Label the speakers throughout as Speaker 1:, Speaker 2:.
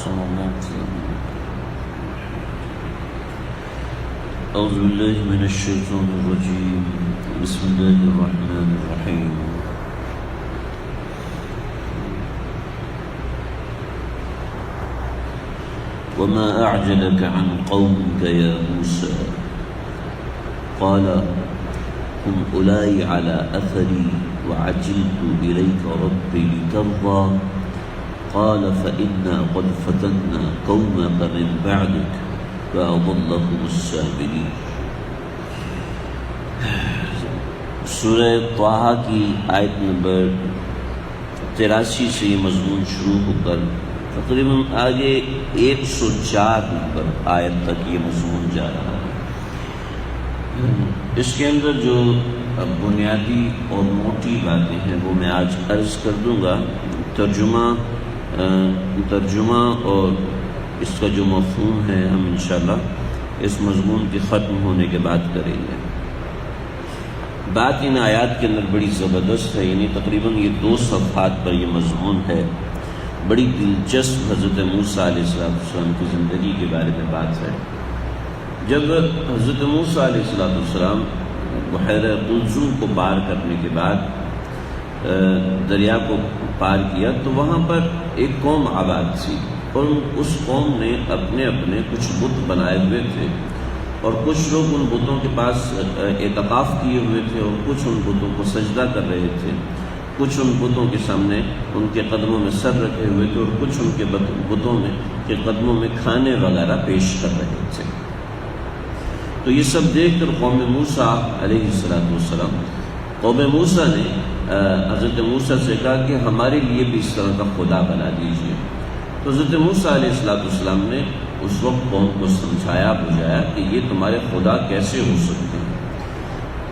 Speaker 1: صلى الله عليه وسلم. أعوذ بالله من الشيطان الرجيم. بسم الله الرحمن الرحيم. وما أعجلك عن قومك يا موسى قال هم أولئك على أثري وعجلت إليك ربي لترضى قال فإنا قد فتنا قومك من بعدك وأضلهم السامرين. سورہ طٰہٰ کی آیت نمبر 83 سے یہ مضمون شروع ہو کر تقریباً آگے 104 نمبر آیت تک یہ مضمون جا رہا ہے. اس کے اندر جو بنیادی اور موٹی باتیں ہیں وہ میں آج عرض کر دوں گا. ترجمہ اور اس کا جو مفہوم ہے ہم انشاءاللہ اس مضمون کے ختم ہونے کے بعد کریں گے. بات ان آیات کے اندر بڑی زبردست ہے، یعنی تقریباً یہ 2 صفحات پر یہ مضمون ہے. بڑی دلچسپ حضرت موسیٰ علیہ السلام کی زندگی کے بارے میں بات ہے. جب حضرت موسیٰ علیہ السلام بحیرہ قلزم کو پار کرنے کے بعد دریا کو پار کیا تو وہاں پر ایک قوم آباد تھی، اور اس قوم نے اپنے اپنے کچھ بت بنائے ہوئے تھے، اور کچھ لوگ ان بتوں کے پاس اعتکاف کیے ہوئے تھے، اور کچھ ان بتوں کو سجدہ کر رہے تھے، کچھ ان بتوں کے سامنے ان کے قدموں میں سر رکھے ہوئے تھے، اور کچھ ان کے بتوں میں کے قدموں میں کھانے وغیرہ پیش کر رہے تھے. تو یہ سب دیکھ کر قوم موسیٰ علیہ السلام قوم موسیٰ نے حضرت موسیٰ سے کہا کہ ہمارے لیے بھی اس طرح کا خدا بنا دیجیے. تو حضرت موسیٰ علیہ السلام نے اس وقت قوم کو سمجھایا بجھایا کہ یہ تمہارے خدا کیسے ہو سکتے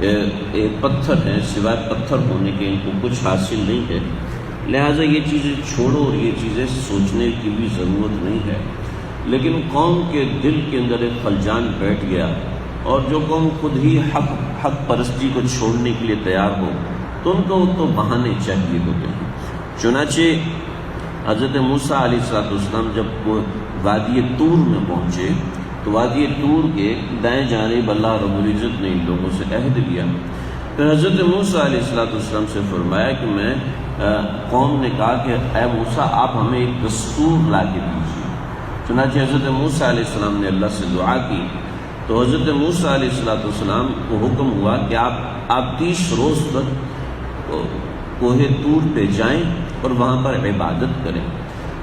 Speaker 1: ہیں، ایک پتھر ہیں، سوائے پتھر ہونے کے ان کو کچھ حاصل نہیں ہے، لہٰذا یہ چیزیں چھوڑو اور یہ چیزیں سوچنے کی بھی ضرورت نہیں ہے. لیکن قوم کے دل کے اندر ایک خلجان بیٹھ گیا، اور جو قوم خود ہی حق پرستی کو چھوڑنے کے لیے تیار ہو تو ان کو تو بہانے چاہیے ہوتے ہیں. چنانچہ حضرت موسیٰ علیہ السلام جب وہ وادی طور میں پہنچے تو وادی طور کے دائیں جانب اللہ رب العزت نے ان لوگوں سے عہد لیا. پھر حضرت موسیٰ علیہ السلام سے فرمایا کہ قوم نے کہا کہ اے موسیٰ آپ ہمیں ایک دستور لا کے دیجیے. چنانچہ حضرت موسیٰ علیہ السلام نے اللہ سے دعا کی تو حضرت موسیٰ علیہ السلام کو حکم ہوا کہ آپ 30 روز تک کوہ طور پہ جائیں اور وہاں پر عبادت کریں،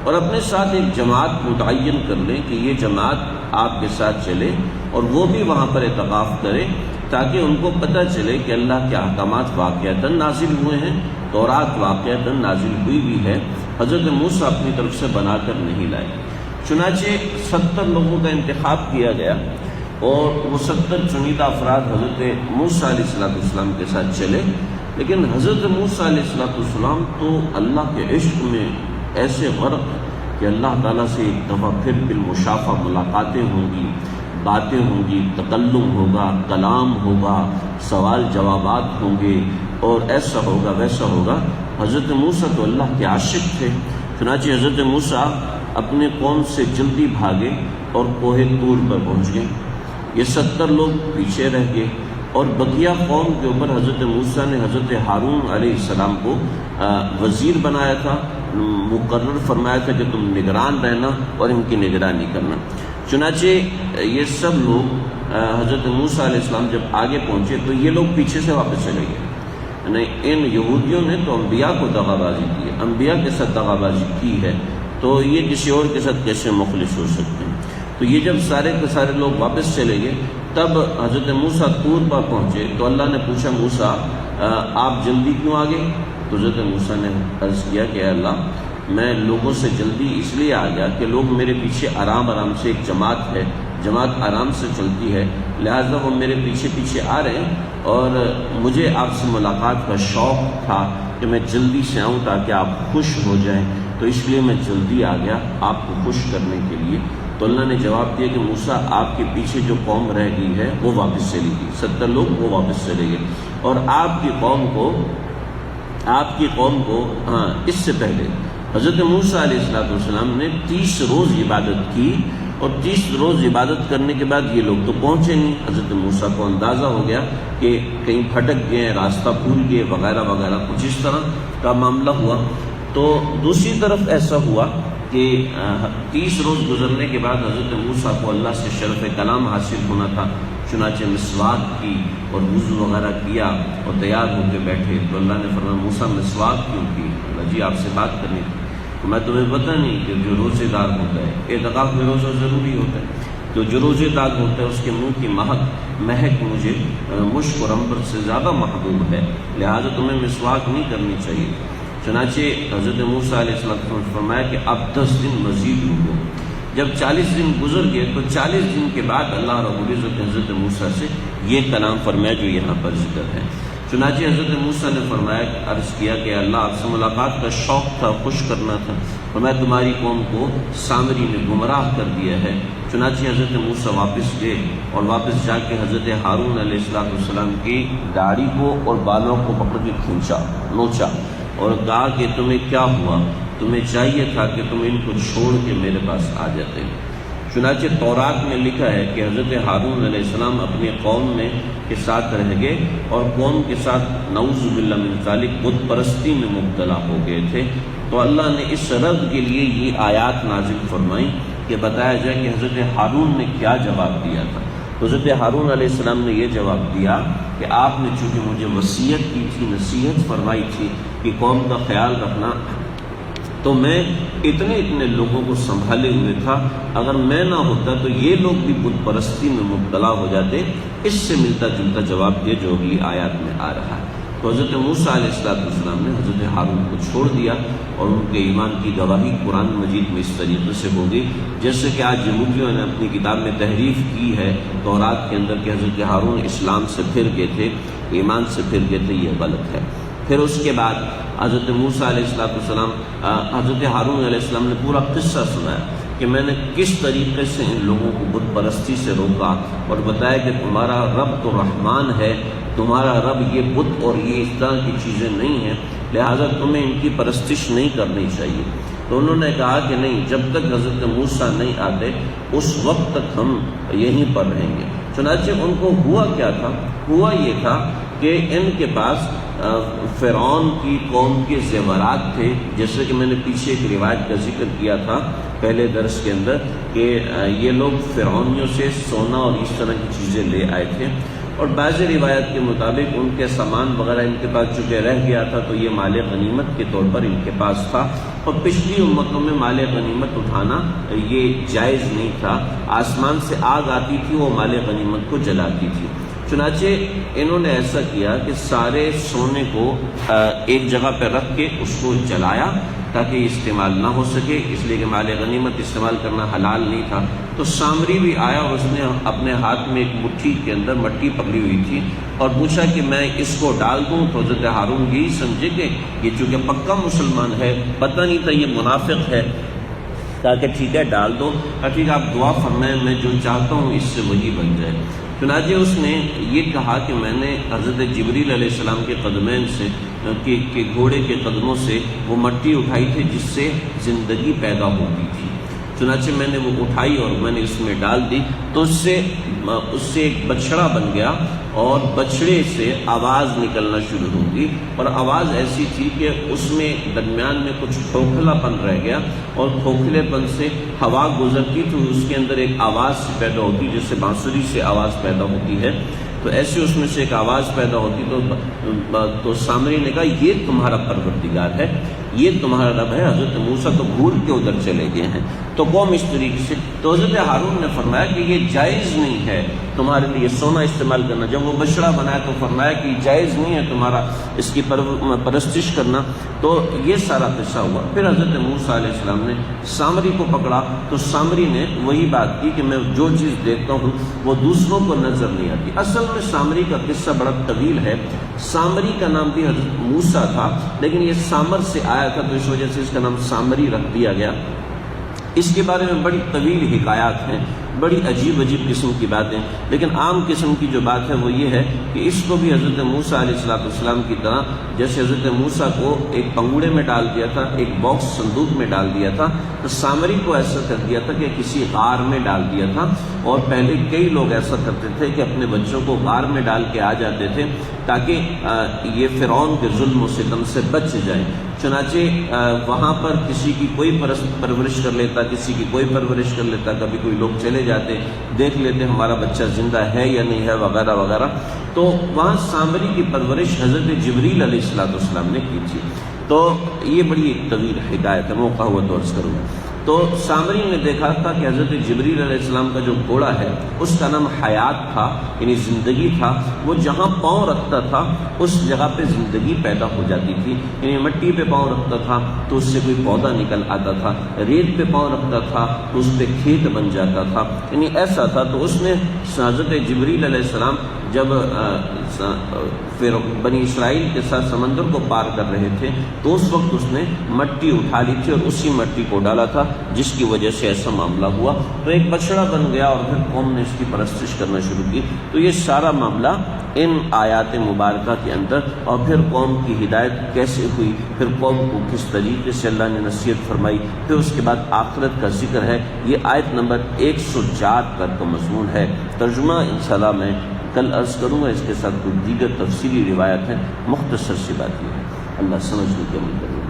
Speaker 1: اور اپنے ساتھ ایک جماعت متعین کر لیں کہ یہ جماعت آپ کے ساتھ چلے اور وہ بھی وہاں پر اعتکاف کرے، تاکہ ان کو پتہ چلے کہ اللہ کے احکامات واقعتاً نازل ہوئے ہیں، تورات واقعتاً نازل ہوئی بھی ہے، حضرت موسیٰ اپنی طرف سے بنا کر نہیں لائے. چنانچہ 70 لوگوں کا انتخاب کیا گیا، اور وہ 70 چنیدہ افراد حضرت موسیٰ علیہ السلام کے ساتھ چلے. لیکن حضرت موسیٰ علیہ السلام تو اللہ کے عشق میں ایسے غرق کہ اللہ تعالیٰ سے ایک دفعہ پھر بالمشافہ ملاقاتیں ہوں گی، باتیں ہوں گی، تکلم ہوگا، کلام ہوگا، سوال جوابات ہوں گے، اور ایسا ہوگا ویسا ہوگا. حضرت موسیٰ تو اللہ کے عاشق تھے. چنانچہ حضرت موسیٰ اپنے قوم سے جلدی بھاگے اور کوہ طور پر پہنچ گئے. یہ 70 لوگ پیچھے رہ گئے، اور بقیہ قوم کے اوپر حضرت موسیٰ نے حضرت ہارون علیہ السلام کو وزیر بنایا تھا، مقرر فرمایا تھا کہ تم نگران رہنا اور ان کی نگرانی کرنا. چنانچہ یہ سب لوگ حضرت موسیٰ علیہ السلام جب آگے پہنچے تو یہ لوگ پیچھے سے واپس چلے گئے. ان یہودیوں نے تو انبیاء کو دغا بازی کی ہے، انبیاء کے ساتھ دغا بازی کی ہے، تو یہ کسی اور کے ساتھ کیسے مخلص ہو سکتے ہیں. تو یہ جب سارے کے سارے لوگ واپس چلے گئے تب حضرت موسیٰ طور پر پہنچے تو اللہ نے پوچھا موسیٰ آپ جلدی کیوں آ گئے؟ تو حضرت موسیٰ نے عرض کیا کہ اے اللہ میں لوگوں سے جلدی اس لیے آ گیا کہ لوگ میرے پیچھے آرام سے، ایک جماعت ہے، جماعت آرام سے چلتی ہے، لہٰذا وہ میرے پیچھے آ رہے ہیں، اور مجھے آپ سے ملاقات کا شوق تھا کہ میں جلدی سے آؤں تاکہ آپ خوش ہو جائیں، تو اس لیے میں جلدی آ گیا آپ کو خوش کرنے کے لیے. تو اللہ نے جواب دیا کہ موسیٰ آپ کے پیچھے جو قوم رہ گئی ہے وہ واپس چلی گئی، 70 لوگ وہ واپس چلے گئے، اور آپ کی قوم کو اس سے پہلے حضرت موسیٰ علیہ السلام نے 30 روز عبادت کی، اور 30 روز عبادت کرنے کے بعد یہ لوگ تو پہنچے نہیں۔ حضرت موسیٰ کو اندازہ ہو گیا کہ کہیں پھٹک گئے، راستہ بھول گئے وغیرہ وغیرہ، کچھ اس طرح کا معاملہ ہوا۔ تو دوسری طرف ایسا ہوا کہ 30 روز گزرنے کے بعد حضرت موسیٰ کو اللہ سے شرف کلام حاصل ہونا تھا، چنانچہ مسواک کی اور وضو وغیرہ کیا اور تیار ہو کے بیٹھے، تو اللہ نے فرمایا موسیٰ مسواک کیوں کی؟ اللہ جی آپ سے بات کرنی تھی۔ تو میں تمہیں پتہ نہیں کہ جو روزے دار ہوتا ہے، اعتکاف میں روزہ ضروری ہوتا ہے، تو جو روزے دار ہوتا ہے اس کے منہ کی مہک مجھے مشک اور عنبر سے زیادہ محبوب ہے، لہٰذا تمہیں مسواک نہیں کرنی چاہیے۔ چنانچہ حضرت موسیٰ علیہ السلام نے فرمایا کہ اب 10 دن مزید رکو۔ جب 40 دن گزر گئے تو 40 دن کے بعد اللہ رب العزت نے حضرت موسیٰ سے یہ کلام فرمایا جو یہاں پر ذکر ہے۔ چنانچہ حضرت موسیٰ نے فرمایا کہ عرض کیا کہ اللہ آپ سے ملاقات کا شوق تھا، خوش کرنا تھا، اور میں تمہاری قوم کو سامری نے گمراہ کر دیا ہے۔ چنانچہ حضرت موسیٰ واپس گئے اور واپس جا کے حضرت ہارون علیہ السلام کی داڑھی کو اور بالوں کو پکڑ کے کھینچا، نوچا اور کہا کہ تمہیں کیا ہوا؟ تمہیں چاہیے تھا کہ تم ان کو چھوڑ کے میرے پاس آ جاتے۔ چنانچہ تورات میں لکھا ہے کہ حضرت ہارون علیہ السلام اپنی قوم میں کے ساتھ رہ گئے اور قوم کے ساتھ نعوذ باللہ من ذالک بت پرستی میں مبتلا ہو گئے تھے۔ تو اللہ نے اس رد کے لیے یہ آیات نازل فرمائی کہ بتایا جائے کہ حضرت ہارون نے کیا جواب دیا تھا۔ حضرت ہارون علیہ السلام نے یہ جواب دیا کہ آپ نے چونکہ مجھے وصیت کی تھی، نصیحت فرمائی تھی کہ قوم کا خیال رکھنا، تو میں اتنے لوگوں کو سنبھالے ہوئے تھا، اگر میں نہ ہوتا تو یہ لوگ بھی بت پرستی میں مبتلا ہو جاتے۔ اس سے ملتا جلتا جواب دیا جو اگلی آیات میں آ رہا ہے۔ تو حضرت موسیٰ علیہ السلام نے حضرت ہارون کو چھوڑ دیا اور ان کے ایمان کی گواہی قرآن مجید میں اس طریقے سے ہو گئی جیسے کہ آج یہودیوں نے اپنی کتاب میں تحریف کی ہے تورات کے اندر کہ حضرت ہارون اسلام سے پھر گئے تھے، ایمان سے پھر گئے تھے، یہ غلط ہے۔ پھر اس کے بعد حضرت موسیٰ علیہ السلام حضرت ہارون علیہ السلام نے پورا قصہ سنایا کہ میں نے کس طریقے سے ان لوگوں کو بت پرستی سے روکا، اور بتایا کہ تمہارا رب تو رحمان ہے، تمہارا رب یہ بت اور یہ اس طرح کی چیزیں نہیں ہیں، لہٰذا تمہیں ان کی پرستش نہیں کرنی چاہیے۔ تو انہوں نے کہا کہ نہیں، جب تک حضرت موسیٰ نہیں آتے اس وقت تک ہم یہیں پر رہیں گے۔ چنانچہ ان کو ہوا کیا تھا؟ ہوا یہ تھا کہ ان کے پاس فرعون کی قوم کے زیورات تھے، جیسے کہ میں نے پیچھے ایک روایت کا ذکر کیا تھا پہلے درس کے اندر کہ یہ لوگ فرعونیوں سے سونا اور اس طرح کی چیزیں لے آئے تھے، اور بعض روایت کے مطابق ان کے سامان وغیرہ ان کے پاس چونکہ رہ گیا تھا تو یہ مال غنیمت کے طور پر ان کے پاس تھا، اور پچھلی امتوں میں مال غنیمت اٹھانا یہ جائز نہیں تھا، آسمان سے آگ آتی تھی وہ مال غنیمت کو جلاتی تھی۔ چنانچہ انہوں نے ایسا کیا کہ سارے سونے کو ایک جگہ پہ رکھ کے اس کو جلایا تاکہ استعمال نہ ہو سکے، اس لیے کہ مال غنیمت استعمال کرنا حلال نہیں تھا۔ تو سامری بھی آیا اور اس نے اپنے ہاتھ میں ایک مٹھی کے اندر مٹی پکڑی ہوئی تھی اور پوچھا کہ میں اس کو ڈال دوں، تو حضرت ہارون یہی سمجھے کہ یہ چونکہ پکا مسلمان ہے، پتہ نہیں تھا یہ منافق ہے، کہا کہ ٹھیک ہے ڈال دو، ٹھیک ہے آپ دعا فرمائیں میں جو چاہتا ہوں اس سے وہی بن جائے۔ چنانچہ اس نے یہ کہا کہ میں نے حضرت جبریل علیہ السلام کے قدمین سے کہ گھوڑے کے قدموں سے وہ مٹی اٹھائی تھی جس سے زندگی پیدا ہوتی تھی، چنانچہ میں نے وہ اٹھائی اور میں نے اس میں ڈال دی، تو اس سے ایک بچڑا بن گیا اور بچڑے سے آواز نکلنا شروع ہوگی، اور آواز ایسی تھی کہ اس میں درمیان میں کچھ کھوکھلا پن رہ گیا، اور کھوکھلے پن سے ہوا گزرتی تو اس کے اندر ایک آواز پیدا ہوتی جیسے بانسری سے آواز پیدا ہوتی ہے، تو ایسے اس میں سے ایک آواز پیدا ہوتی تو سامری نے کہا یہ تمہارا پروردگار ہے، یہ تمہارا رب ہے۔ حضرت موسیٰ تو بھول کے ادھر چلے گئے ہیں، تو قوم اس طریقے سے، تو حضرت ہارون نے فرمایا کہ یہ جائز نہیں ہے تمہارے لیے سونا استعمال کرنا۔ جب وہ بچڑا بنایا تو فرمایا کہ جائز نہیں ہے تمہارا اس کی پرستش کرنا، تو یہ سارا قصہ ہوا۔ پھر حضرت موسیٰ علیہ السلام نے سامری کو پکڑا تو سامری نے وہی بات کی کہ میں جو چیز دیکھتا ہوں وہ دوسروں کو نظر نہیں آتی۔ اصل میں سامری کا قصہ بڑا طویل ہے، سامری کا نام بھی حضرت موسیٰ تھا لیکن یہ سامر سے آیا تھا تو اس وجہ سے اس کا نام سامری رکھ دیا گیا۔ اس کے بارے میں بڑی طویل حکایات ہیں، بڑی عجیب عجیب قسم کی باتیں، لیکن عام قسم کی جو بات ہے وہ یہ ہے کہ اس کو بھی حضرت موسیٰ علیہ السلام کی طرح جیسے حضرت موسیٰ کو ایک پنگوڑے میں ڈال دیا تھا، ایک باکس صندوق میں ڈال دیا تھا، تو سامری کو ایسا کر دیا تھا کہ کسی غار میں ڈال دیا تھا، اور پہلے کئی لوگ ایسا کرتے تھے کہ اپنے بچوں کو غار میں ڈال کے آ جاتے تھے تاکہ یہ فرعون کے ظلم و ستم سے بچ جائیں۔ چنانچہ وہاں پر کسی کی کوئی پرورش کر لیتا، کسی کی کوئی پرورش کر لیتا، کبھی کوئی لوگ چلے جاتے، دیکھ لیتے ہمارا بچہ زندہ ہے یا نہیں ہے وغیرہ وغیرہ، تو وہاں سامری کی پرورش حضرت جبریل علیہ السلام نے کی تھی۔ تو یہ بڑی ایک طویل حکایت ہے، موقع ہوا تو عرض کروں گا۔ تو سامری نے دیکھا تھا کہ حضرت جبریل علیہ السلام کا جو گھوڑا ہے اس کا نام حیات تھا، یعنی زندگی تھا، وہ جہاں پاؤں رکھتا تھا اس جگہ پہ زندگی پیدا ہو جاتی تھی، یعنی مٹی پہ پاؤں رکھتا تھا تو اس سے کوئی پودا نکل آتا تھا، ریت پہ پاؤں رکھتا تھا تو اس پہ کھیت بن جاتا تھا، یعنی ایسا تھا۔ تو اس نے حضرت جبریل علیہ السلام جب پھر بنی اسرائیل کے ساتھ سمندر کو پار کر رہے تھے تو اس وقت اس نے مٹی اٹھا لی تھی اور اسی مٹی کو ڈالا تھا، جس کی وجہ سے ایسا معاملہ ہوا، تو ایک بچڑا بن گیا اور پھر قوم نے اس کی پرستش کرنا شروع کی۔ تو یہ سارا معاملہ ان آیات مبارکہ کے اندر، اور پھر قوم کی ہدایت کیسے ہوئی، پھر قوم کو کس طریقے سے اللہ نے نصیحت فرمائی، پھر اس کے بعد آخرت کا ذکر ہے۔ یہ آیت نمبر 104 کا مضمون ہے۔ ترجمہ انشاءاللہ میں کل عرض کروں گا، اس کے ساتھ کچھ دیگر تفصیلی روایت ہیں، مختصر سی بات یہ ہے۔ اللہ سمجھنے کی عمل کرے۔